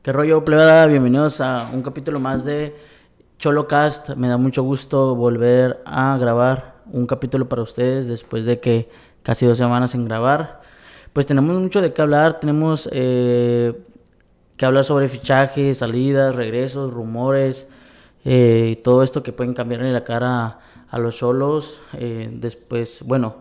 ¿Qué rollo, plebada? Bienvenidos a un capítulo más de CholoCast. Me da mucho gusto volver a grabar un capítulo para ustedes después de que casi 2 semanas sin grabar. Pues tenemos mucho de qué hablar, tenemos que hablar sobre fichajes, salidas, regresos, rumores, y todo esto que pueden cambiarle la cara a los Cholos. Después, bueno,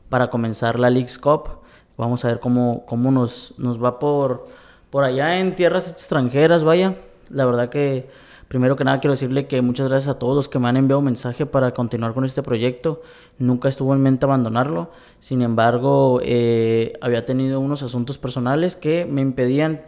para comenzar la Leagues Cup, vamos a ver cómo nos va por allá en tierras extranjeras, vaya. La verdad que, primero que nada, quiero decirle que muchas gracias a todos los que me han enviado mensaje para continuar con este proyecto. Nunca estuvo en mente abandonarlo. Sin embargo, había tenido unos asuntos personales que me impedían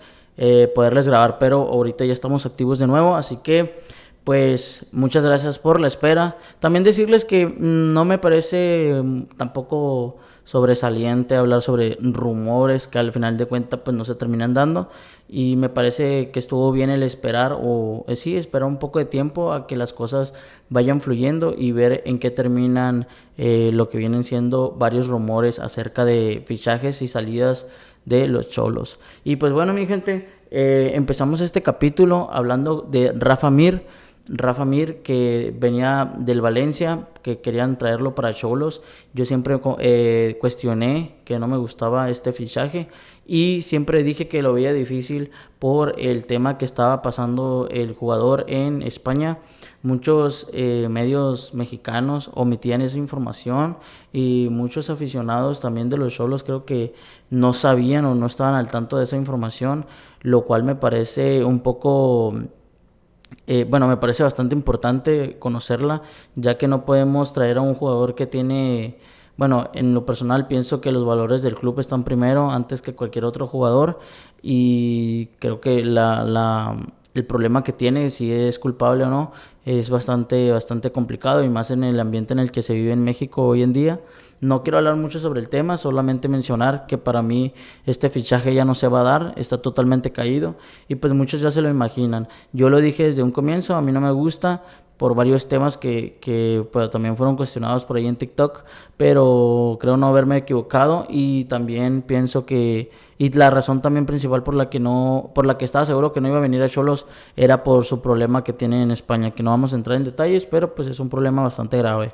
poderles grabar, pero ahorita ya estamos activos de nuevo, así que pues muchas gracias por la espera. También decirles que no me parece tampoco sobresaliente hablar sobre rumores que al final de cuentas pues no se terminan dando, y me parece que estuvo bien el esperar o sí, esperar un poco de tiempo a que las cosas vayan fluyendo y ver en qué terminan lo que vienen siendo varios rumores acerca de fichajes y salidas de los Cholos. Y pues bueno, mi gente, empezamos este capítulo hablando de Rafa Mir. Rafa Mir, que venía del Valencia, que querían traerlo para Cholos. Yo siempre cuestioné que no me gustaba este fichaje y siempre dije que lo veía difícil por el tema que estaba pasando el jugador en España. Muchos medios mexicanos omitían esa información y muchos aficionados también de los Cholos creo que no sabían o no estaban al tanto de esa información, lo cual me parece un poco bueno, me parece bastante importante conocerla, ya que no podemos traer a un jugador que tiene, bueno, en lo personal pienso que los valores del club están primero antes que cualquier otro jugador, y creo que el problema que tiene, si es culpable o no, es bastante complicado, y más en el ambiente en el que se vive en México hoy en día. No quiero hablar mucho sobre el tema, solamente mencionar que para mí este fichaje ya no se va a dar, está totalmente caído, y pues muchos ya se lo imaginan. Yo lo dije desde un comienzo, a mí no me gusta por varios temas que pues, también fueron cuestionados por ahí en TikTok, pero creo no haberme equivocado, y también pienso que, y la razón también principal por la que estaba seguro que no iba a venir a Cholos era por su problema que tiene en España, que no vamos a entrar en detalles, pero pues es un problema bastante grave.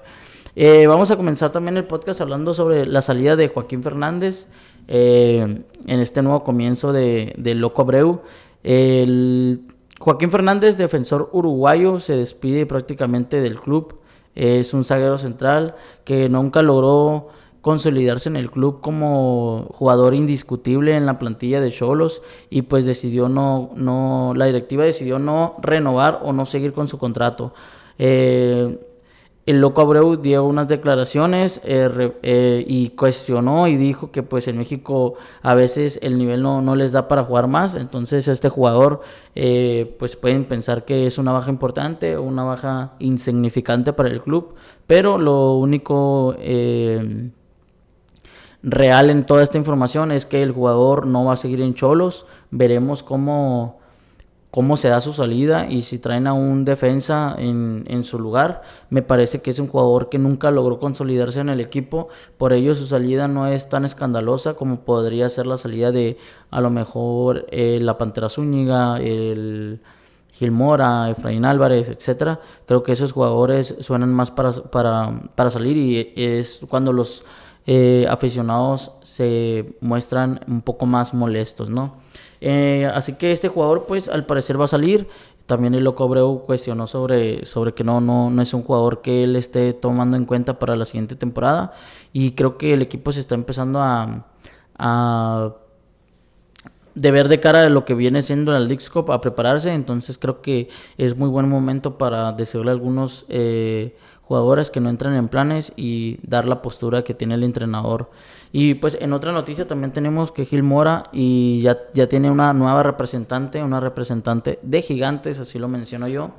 Vamos a comenzar también el podcast hablando sobre la salida de Joaquín Fernández en este nuevo comienzo de Loco Abreu. El Joaquín Fernández, defensor uruguayo, se despide prácticamente del club. Es un zaguero central que nunca logró consolidarse en el club como jugador indiscutible en la plantilla de Cholos, y pues decidió la directiva decidió no renovar o no seguir con su contrato. Eh, el Loco Abreu dio unas declaraciones y cuestionó y dijo que pues en México a veces el nivel no les da para jugar más. Entonces este jugador pues pueden pensar que es una baja importante o una baja insignificante para el club, pero lo único real en toda esta información es que el jugador no va a seguir en Cholos. Veremos cómo se da su salida y si traen a un defensa en su lugar. Me parece que es un jugador que nunca logró consolidarse en el equipo, por ello su salida no es tan escandalosa como podría ser la salida de a lo mejor la Pantera Zúñiga, el Gil Mora, Efraín Álvarez, etcétera. Creo que esos jugadores suenan más para salir, y es cuando los aficionados se muestran un poco más molestos, ¿no? Así que este jugador, pues, al parecer va a salir. También el Loco Abreu cuestionó sobre que no es un jugador que él esté tomando en cuenta para la siguiente temporada. Y creo que el equipo se está empezando a de ver de cara de lo que viene siendo la Leagues Cup, a prepararse. Entonces creo que es muy buen momento para decirle a algunos jugadores que no entren en planes y dar la postura que tiene el entrenador. Y pues en otra noticia también tenemos que Gil Mora y ya tiene una nueva representante, una representante de Gigantes, así lo menciono yo.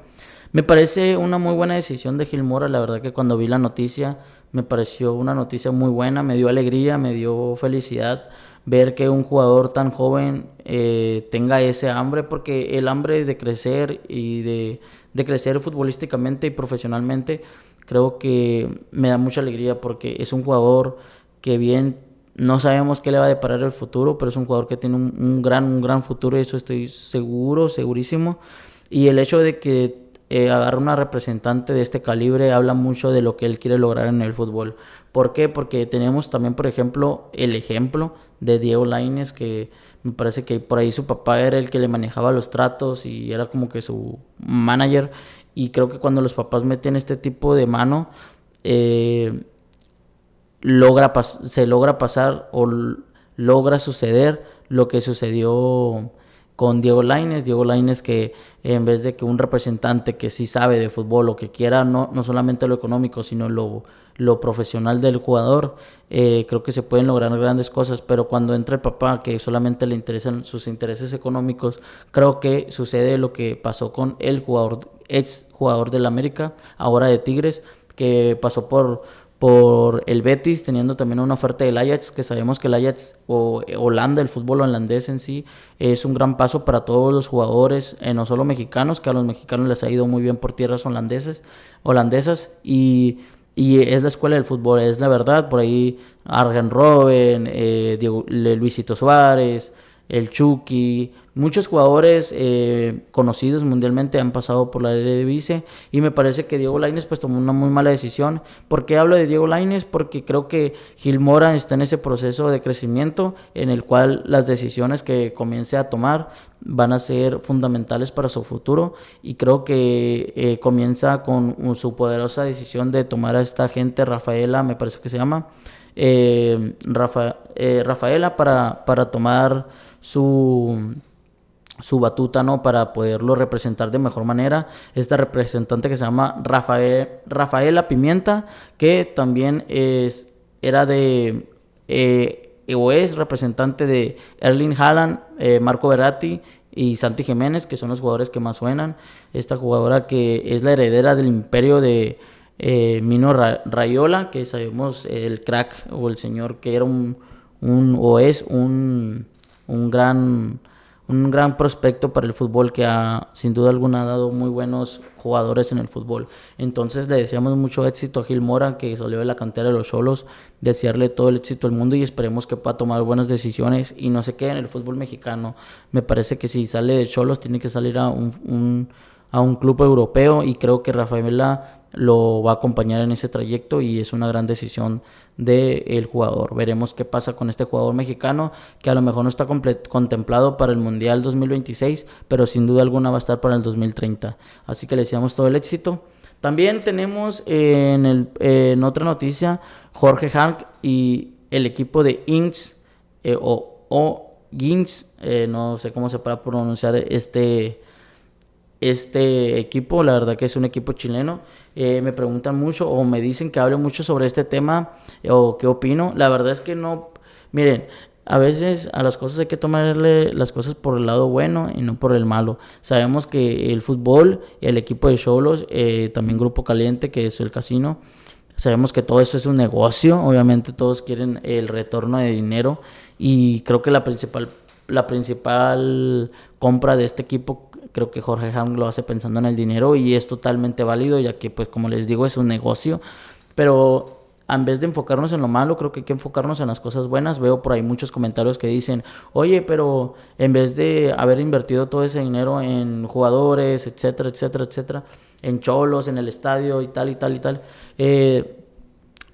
Me parece una muy buena decisión de Gil Mora. La verdad que cuando vi la noticia me pareció una noticia muy buena, me dio alegría, me dio felicidad ver que un jugador tan joven tenga ese hambre, porque el hambre de crecer y de crecer futbolísticamente y profesionalmente, creo que me da mucha alegría, porque es un jugador que bien No sabemos qué le va a deparar el futuro, pero es un jugador que tiene un gran futuro y eso estoy seguro, segurísimo. Y el hecho de que agarre una representante de este calibre habla mucho de lo que él quiere lograr en el fútbol. ¿Por qué? Porque tenemos también, por ejemplo, el ejemplo de Diego Lainez, que me parece que por ahí su papá era el que le manejaba los tratos y era como que su manager. Y creo que cuando los papás meten este tipo de mano, eh, se logra pasar o logra suceder lo que sucedió con Diego Lainez. Diego Lainez que en vez de que un representante que sí sabe de fútbol o que quiera no solamente lo económico, sino lo profesional del jugador, creo que se pueden lograr grandes cosas, pero cuando entra el papá que solamente le interesan sus intereses económicos, creo que sucede lo que pasó con el jugador, ex jugador del América, ahora de Tigres, que pasó por el Betis, teniendo también una oferta del Ajax, que sabemos que el Ajax o Holanda, el fútbol holandés en sí, es un gran paso para todos los jugadores, no solo mexicanos, que a los mexicanos les ha ido muy bien por tierras holandesas y es la escuela del fútbol, es la verdad. Por ahí Arjen Robben, Luisito Suárez, el Chucky, muchos jugadores conocidos mundialmente han pasado por la Eredivisie y me parece que Diego Lainez pues tomó una muy mala decisión. ¿Por qué hablo de Diego Lainez? Porque creo que Gil Mora está en ese proceso de crecimiento en el cual las decisiones que comience a tomar van a ser fundamentales para su futuro y creo que comienza con su poderosa decisión de tomar a esta gente, Rafaela me parece que se llama, Rafaela para tomar su batuta, ¿no? Para poderlo representar de mejor manera. Esta representante que se llama Rafaela Pimienta, que también era de, o es representante de Erling Haaland, Marco Verratti y Santi Jiménez, que son los jugadores que más suenan. Esta jugadora que es la heredera del imperio de Mino Raiola, que sabemos el crack o el señor que era o es un gran prospecto para el fútbol que sin duda alguna ha dado muy buenos jugadores en el fútbol. Entonces le deseamos mucho éxito a Gil Mora, que salió de la cantera de los Xolos, desearle todo el éxito del mundo y esperemos que pueda tomar buenas decisiones y no se quede en el fútbol mexicano. Me parece que si sale de Xolos tiene que salir a un club europeo y creo que Rafaela lo va a acompañar en ese trayecto y es una gran decisión del jugador. Veremos qué pasa con este jugador mexicano que a lo mejor no está contemplado para el Mundial 2026, pero sin duda alguna va a estar para el 2030. Así que le deseamos todo el éxito. También tenemos en otra noticia Jorge Hank y el equipo de Inks o Ginks, no sé cómo se puede pronunciar este equipo, la verdad que es un equipo chileno. Me preguntan mucho o me dicen que hable mucho sobre este tema o qué opino. La verdad es que no, miren, a veces a las cosas hay que tomarle las cosas por el lado bueno y no por el malo. Sabemos que el fútbol, el equipo de Xolos, también Grupo Caliente, que es el casino, sabemos que todo eso es un negocio. Obviamente todos quieren el retorno de dinero y creo que la principal compra de este equipo, creo que Jorge Ham lo hace pensando en el dinero y es totalmente válido, ya que pues como les digo es un negocio, pero en vez de enfocarnos en lo malo, creo que hay que enfocarnos en las cosas buenas. Veo por ahí muchos comentarios que dicen, oye, pero en vez de haber invertido todo ese dinero en jugadores, etcétera, etcétera, etcétera, en cholos, en el estadio y tal y tal y tal,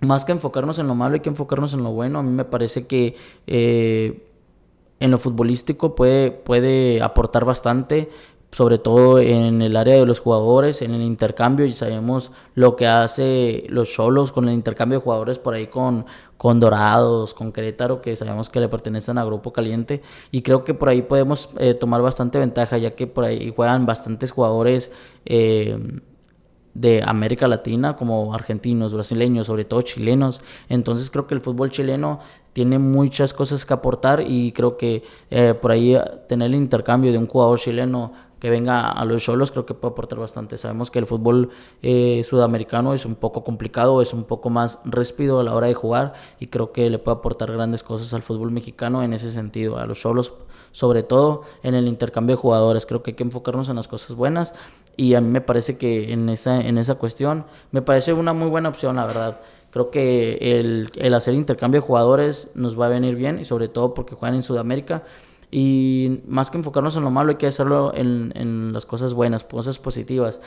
más que enfocarnos en lo malo hay que enfocarnos en lo bueno. A mí me parece que en lo futbolístico puede aportar bastante, sobre todo en el área de los jugadores, en el intercambio, y sabemos lo que hace los Xolos con el intercambio de jugadores por ahí con Dorados, con Querétaro, que sabemos que le pertenecen a Grupo Caliente, y creo que por ahí podemos tomar bastante ventaja, ya que por ahí juegan bastantes jugadores de América Latina, como argentinos, brasileños, sobre todo chilenos. Entonces creo que el fútbol chileno tiene muchas cosas que aportar y creo que por ahí tener el intercambio de un jugador chileno que venga a los Xolos, creo que puede aportar bastante. Sabemos que el fútbol sudamericano es un poco complicado, es un poco más ríspido a la hora de jugar y creo que le puede aportar grandes cosas al fútbol mexicano en ese sentido, a los Xolos, sobre todo en el intercambio de jugadores. Creo que hay que enfocarnos en las cosas buenas y a mí me parece que en esa cuestión me parece una muy buena opción, la verdad. Creo que el hacer intercambio de jugadores nos va a venir bien y sobre todo porque juegan en Sudamérica. Y más que enfocarnos en lo malo, hay que hacerlo en las cosas buenas, cosas positivas.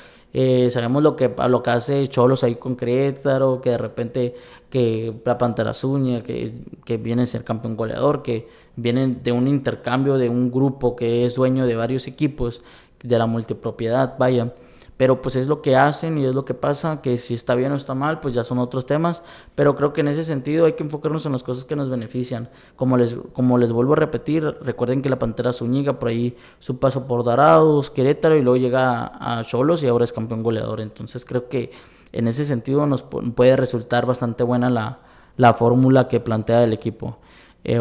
Sabemos lo que hace Xolos ahí con Querétaro, que de repente que la Pantera Zúñiga, que viene a ser campeón goleador, que vienen de un intercambio de un grupo que es dueño de varios equipos, de la multipropiedad, vaya. Pero pues es lo que hacen y es lo que pasa, que si está bien o está mal, pues ya son otros temas. Pero creo que en ese sentido hay que enfocarnos en las cosas que nos benefician. Como les vuelvo a repetir, recuerden que la Pantera Zúñiga, por ahí su paso por Dorados, Querétaro y luego llega a Xolos y ahora es campeón goleador. Entonces creo que en ese sentido nos puede resultar bastante buena la fórmula que plantea el equipo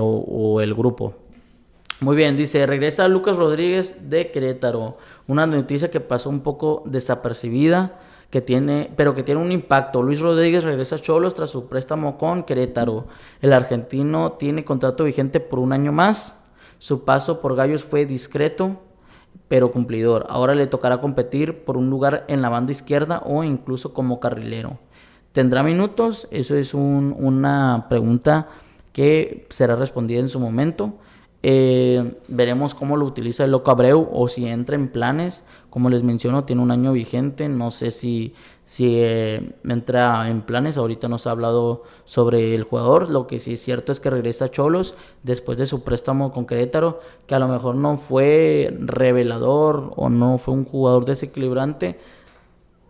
o el grupo. Muy bien, dice, regresa Lucas Rodríguez de Querétaro. Una noticia que pasó un poco desapercibida, pero que tiene un impacto. Luis Rodríguez regresa a Xolos tras su préstamo con Querétaro. El argentino tiene contrato vigente por un año más. Su paso por Gallos fue discreto, pero cumplidor. Ahora le tocará competir por un lugar en la banda izquierda o incluso como carrilero. ¿Tendrá minutos? Eso es una pregunta que será respondida en su momento. Veremos cómo lo utiliza el Loco Abreu o si entra en planes. Como les menciono, tiene un año vigente. No sé si entra en planes. Ahorita nos ha hablado sobre el jugador. Lo que sí es cierto es que regresa a Xolos después de su préstamo con Querétaro, que a lo mejor no fue revelador o no fue un jugador desequilibrante.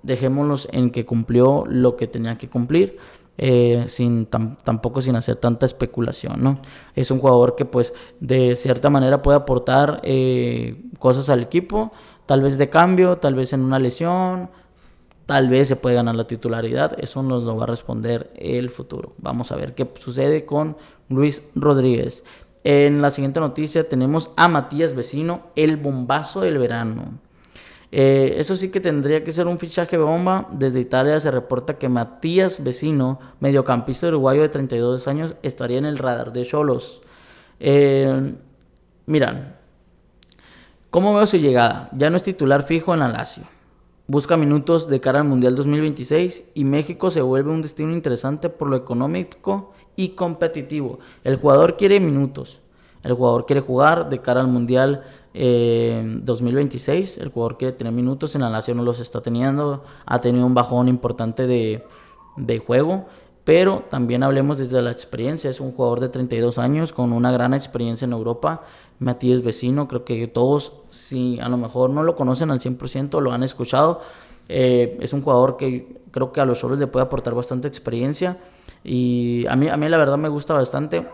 Dejémoslos en que cumplió lo que tenía que cumplir. Tampoco sin hacer tanta especulación, ¿no? Es un jugador que pues de cierta manera puede aportar cosas al equipo, tal vez de cambio, tal vez en una lesión, tal vez se puede ganar la titularidad. Eso nos lo va a responder el futuro. Vamos a ver qué sucede con Luis Rodríguez. En la siguiente noticia tenemos a Matías Vecino, el bombazo del verano. Eso sí que tendría que ser un fichaje bomba. Desde Italia se reporta que Matías Vecino, mediocampista uruguayo de 32 años, estaría en el radar de Xolos. Mira, ¿cómo veo su llegada? Ya no es titular fijo en la Lazio. Busca minutos de cara al Mundial 2026 y México se vuelve un destino interesante por lo económico y competitivo. El jugador quiere minutos. El jugador quiere jugar de cara al Mundial 2026. El jugador quiere tener minutos. En la Lazio no los está teniendo. Ha tenido un bajón importante de juego. Pero también hablemos desde la experiencia. Es un jugador de 32 años con una gran experiencia en Europa. Matías Vecino, creo que todos, si a lo mejor no lo conocen al 100%, lo han escuchado. Es un jugador que creo que a los Xolos le puede aportar bastante experiencia. Y a mí la verdad me gusta bastante.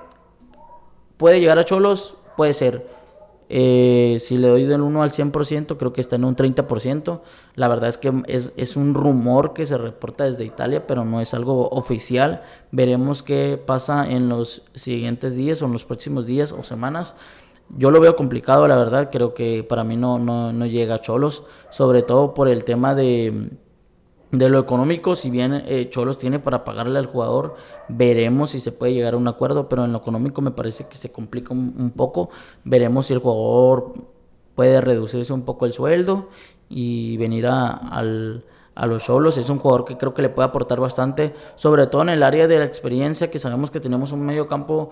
¿Puede llegar a Xolos? Puede ser. Si le doy del 1 al 100%, creo que está en un 30%. La verdad es que es un rumor que se reporta desde Italia, pero no es algo oficial. Veremos qué pasa en los siguientes días o en los próximos días o semanas. Yo lo veo complicado, la verdad. Creo que para mí no llega a Xolos, sobre todo por el tema de lo económico. Si bien Xolos tiene para pagarle al jugador, veremos si se puede llegar a un acuerdo, pero en lo económico me parece que se complica un poco. Veremos si el jugador puede reducirse un poco el sueldo y venir a los Xolos. Es un jugador que creo que le puede aportar bastante, sobre todo en el área de la experiencia, que sabemos que tenemos un medio campo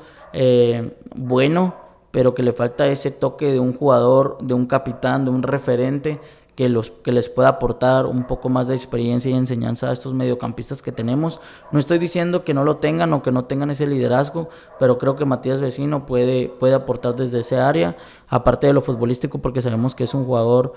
bueno, pero que le falta ese toque de un jugador, de un capitán, de un referente que les pueda aportar un poco más de experiencia y enseñanza a estos mediocampistas que tenemos. No estoy diciendo que no lo tengan o que no tengan ese liderazgo, pero creo que Matías Vecino puede aportar desde ese área, aparte de lo futbolístico, porque sabemos que es un jugador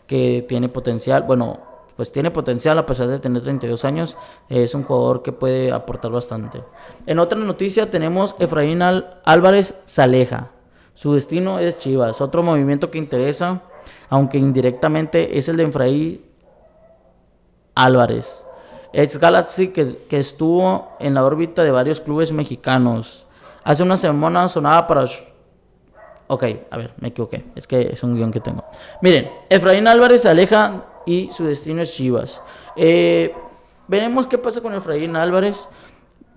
que tiene potencial. Bueno, pues tiene potencial a pesar de tener 32 años. Es un jugador que puede aportar bastante. En otra noticia tenemos Efraín Álvarez Saleja. Su destino es Chivas. Otro movimiento que interesa, aunque indirectamente, es el de Efraín Álvarez, ex Galaxy, que estuvo en la órbita de varios clubes mexicanos. Hace una semana sonaba para Ok, a ver, me equivoqué. Es que es un guión que tengo. Miren, Efraín Álvarez se aleja y su destino es Chivas. Veremos qué pasa con Efraín Álvarez.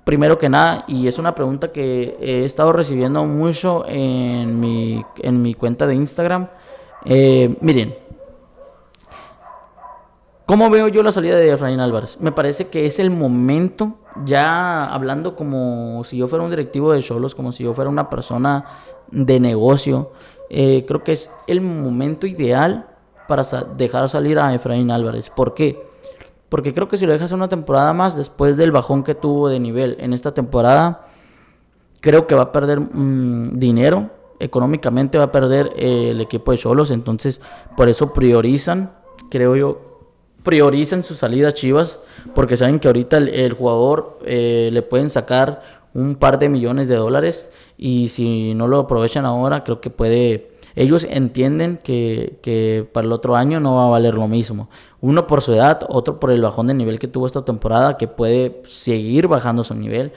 Primero que nada, y es una pregunta que he estado recibiendo mucho en mi cuenta de Instagram. Miren, ¿cómo veo yo la salida de Efraín Álvarez? Me parece que es el momento, ya hablando como si yo fuera un directivo de Xolos, como si yo fuera una persona de negocio, creo que es el momento ideal para dejar salir a Efraín Álvarez. ¿Por qué? Porque creo que si lo dejas una temporada más, después del bajón que tuvo de nivel en esta temporada, creo que va a perder dinero. Económicamente va a perder el equipo de Xolos. Entonces, por eso priorizan, creo yo, priorizan su salida a Chivas. Porque saben que ahorita el jugador le pueden sacar un par de millones de dólares. Y si no lo aprovechan ahora, creo que puede. Ellos entienden que para el otro año no va a valer lo mismo. Uno por su edad, otro por el bajón de nivel que tuvo esta temporada, que puede seguir bajando su nivel.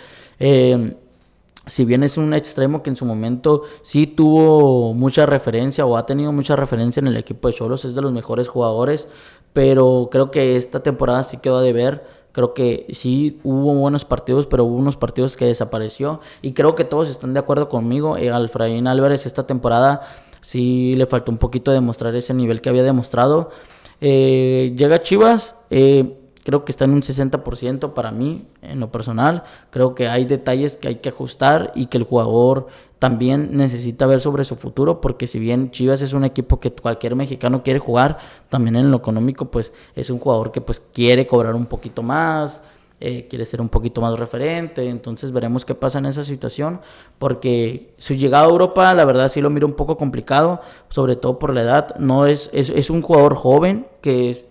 Si bien es un extremo que en su momento sí tuvo mucha referencia o ha tenido mucha referencia en el equipo de Xolos, es de los mejores jugadores, pero creo que esta temporada sí quedó de ver. Creo que sí hubo buenos partidos, pero hubo unos partidos que desapareció. Y creo que todos están de acuerdo conmigo. Efraín Álvarez esta temporada sí le faltó un poquito demostrar ese nivel que había demostrado. Llega Chivas, creo que está en un 60% para mí, en lo personal. Creo que hay detalles que hay que ajustar y que el jugador también necesita ver sobre su futuro, porque si bien Chivas es un equipo que cualquier mexicano quiere jugar, también en lo económico pues es un jugador que pues quiere cobrar un poquito más, quiere ser un poquito más referente. Entonces veremos qué pasa en esa situación, porque su llegada a Europa la verdad sí lo miro un poco complicado, sobre todo por la edad. No es un jugador joven que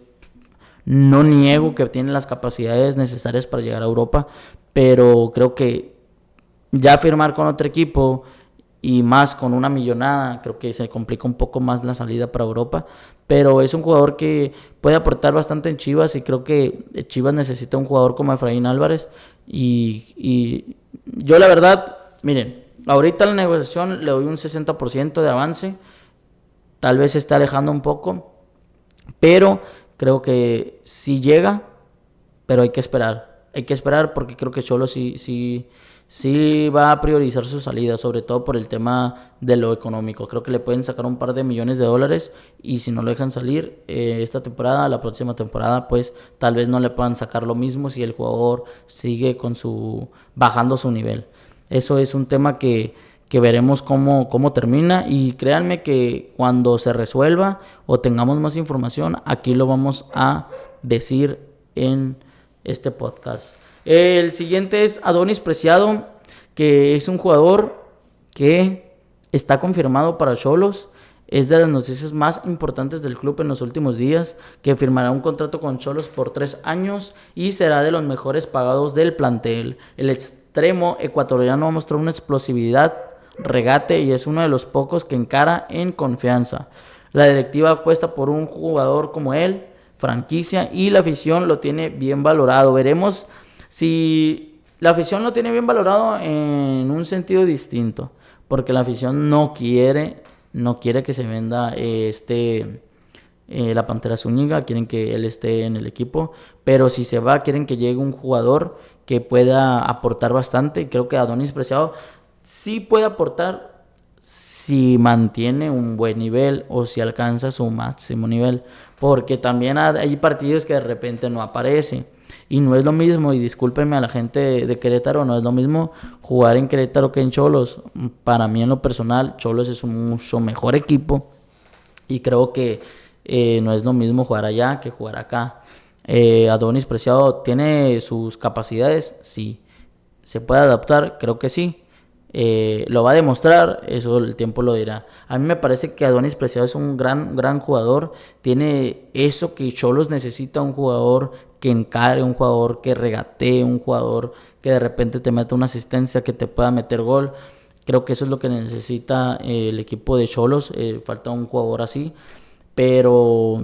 no niego que tiene las capacidades necesarias para llegar a Europa, pero creo que ya firmar con otro equipo y más con una millonada, creo que se complica un poco más la salida para Europa. Pero es un jugador que puede aportar bastante en Chivas y creo que Chivas necesita un jugador como Efraín Álvarez. Y yo la verdad, miren, ahorita la negociación le doy un 60% de avance, tal vez se está alejando un poco, pero creo que sí llega, pero hay que esperar. Hay que esperar porque creo que Cholo sí va a priorizar su salida, sobre todo por el tema de lo económico. Creo que le pueden sacar un par de millones de dólares y si no lo dejan salir esta temporada, la próxima temporada, pues tal vez no le puedan sacar lo mismo si el jugador sigue con bajando su nivel. Eso es un tema que veremos cómo termina, y créanme que cuando se resuelva o tengamos más información, aquí lo vamos a decir en este podcast. El siguiente es Adonis Preciado, que es un jugador que está confirmado para Xolos. Es de las noticias más importantes del club en los últimos días, que firmará un contrato con Xolos por 3 años y será de los mejores pagados del plantel. El extremo ecuatoriano mostró una explosividad, regate, y es uno de los pocos que encara en confianza. La directiva apuesta por un jugador como él, franquicia, y la afición lo tiene bien valorado. Veremos si la afición lo tiene bien valorado en un sentido distinto, porque la afición no quiere que se venda la Pantera Zúñiga, quieren que él esté en el equipo, pero si se va, quieren que llegue un jugador que pueda aportar bastante, y creo que Adonis Preciado sí puede aportar si mantiene un buen nivel o si alcanza su máximo nivel, porque también hay partidos que de repente no aparece. Y no es lo mismo, y discúlpenme a la gente de Querétaro, no es lo mismo jugar en Querétaro que en Xolos. Para mí en lo personal, Xolos es un mucho mejor equipo y creo que no es lo mismo jugar allá que jugar acá. Adonis Preciado tiene sus capacidades, sí. ¿Se puede adaptar? Creo que sí. Lo va a demostrar, eso el tiempo lo dirá. A mí me parece que Adonis Preciado es un gran jugador. Tiene eso que Xolos necesita: un jugador que encare, un jugador que regatee, un jugador que de repente te meta una asistencia, que te pueda meter gol. Creo que eso es lo que necesita el equipo de Xolos. Falta un jugador así, pero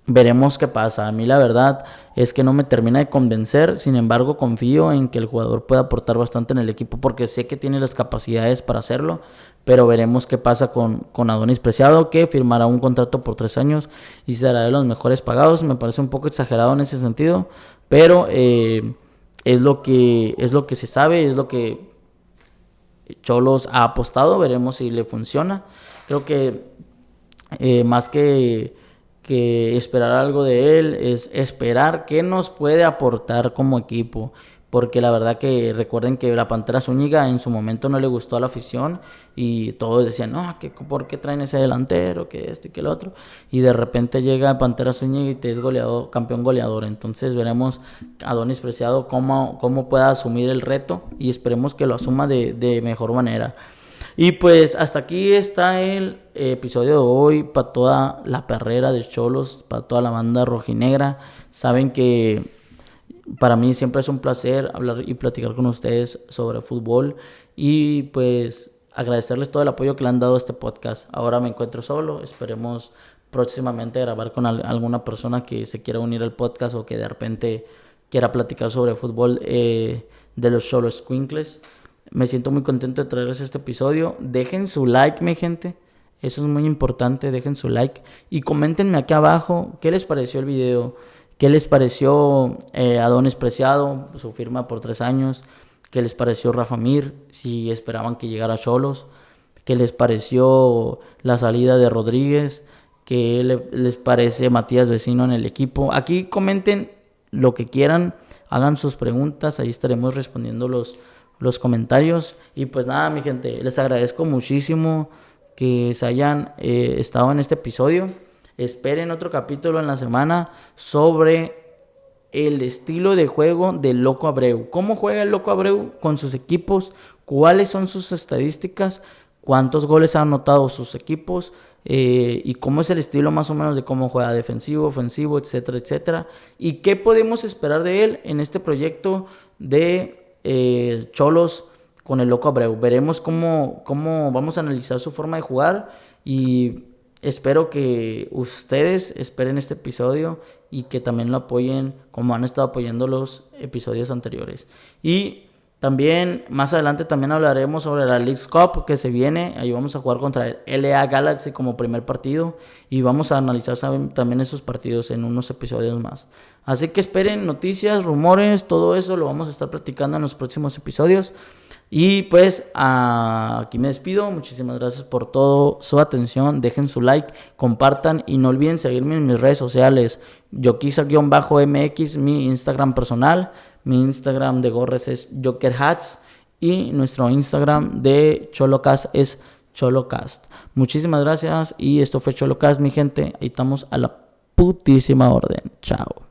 Veremos qué pasa. A mí la verdad es que no me termina de convencer. Sin embargo, confío en que el jugador pueda aportar bastante en el equipo porque sé que tiene las capacidades para hacerlo. Pero veremos qué pasa con Adonis Preciado, que firmará un contrato por 3 años y será de los mejores pagados. Me parece un poco exagerado en ese sentido, pero es lo que se sabe, es lo que Cholos ha apostado. Veremos si le funciona. Creo que más que esperar algo de él, es esperar qué nos puede aportar como equipo. Porque la verdad que recuerden que la Pantera Zúñiga en su momento no le gustó a la afición y todos decían, no, ¿por qué traen ese delantero? Que esto y que el otro. Y de repente llega Pantera Zúñiga y te es goleador, campeón goleador. Entonces veremos a Adonis Preciado cómo pueda asumir el reto y esperemos que lo asuma de mejor manera. Y pues hasta aquí está el episodio de hoy para toda la perrera de Cholos, para toda la banda rojinegra. Saben que para mí siempre es un placer hablar y platicar con ustedes sobre fútbol y pues agradecerles todo el apoyo que le han dado a este podcast. Ahora me encuentro solo, esperemos próximamente grabar con alguna persona que se quiera unir al podcast o que de repente quiera platicar sobre fútbol de los Cholos Squinkles. Me siento muy contento de traerles este episodio. Dejen su like, mi gente. Eso es muy importante. Dejen su like. Y coméntenme aquí abajo qué les pareció el video. ¿Qué les pareció Adonis Preciado? Su firma por 3 años. ¿Qué les pareció Rafa Mir? Si esperaban que llegara a Cholos. ¿Qué les pareció la salida de Rodríguez? ¿Qué les parece Matías Vecino en el equipo? Aquí comenten lo que quieran. Hagan sus preguntas. Ahí estaremos respondiendo los comentarios. Y pues nada, mi gente, les agradezco muchísimo que se hayan estado en este episodio. Esperen otro capítulo en la semana sobre el estilo de juego del Loco Abreu. ¿Cómo juega el Loco Abreu con sus equipos? ¿Cuáles son sus estadísticas? ¿Cuántos goles han anotado sus equipos? Y cómo es el estilo más o menos de cómo juega defensivo, ofensivo, etcétera, etcétera. Y qué podemos esperar de él en este proyecto de Cholos con el Loco Abreu. Veremos cómo vamos a analizar su forma de jugar y espero que ustedes esperen este episodio y que también lo apoyen como han estado apoyando los episodios anteriores. Y también más adelante también hablaremos sobre la Leagues Cup que se viene. Ahí vamos a jugar contra el LA Galaxy como primer partido y vamos a analizar también esos partidos en unos episodios más. Así que esperen noticias, rumores, todo eso lo vamos a estar platicando en los próximos episodios. Y pues aquí me despido. Muchísimas gracias por toda su atención. Dejen su like, compartan y no olviden seguirme en mis redes sociales. Yoquiza-MX, mi Instagram personal. Mi Instagram de gorres es JokerHats. Y nuestro Instagram de Cholocast es Cholocast. Muchísimas gracias y esto fue Cholocast, mi gente. Ahí estamos a la putísima orden. Chao.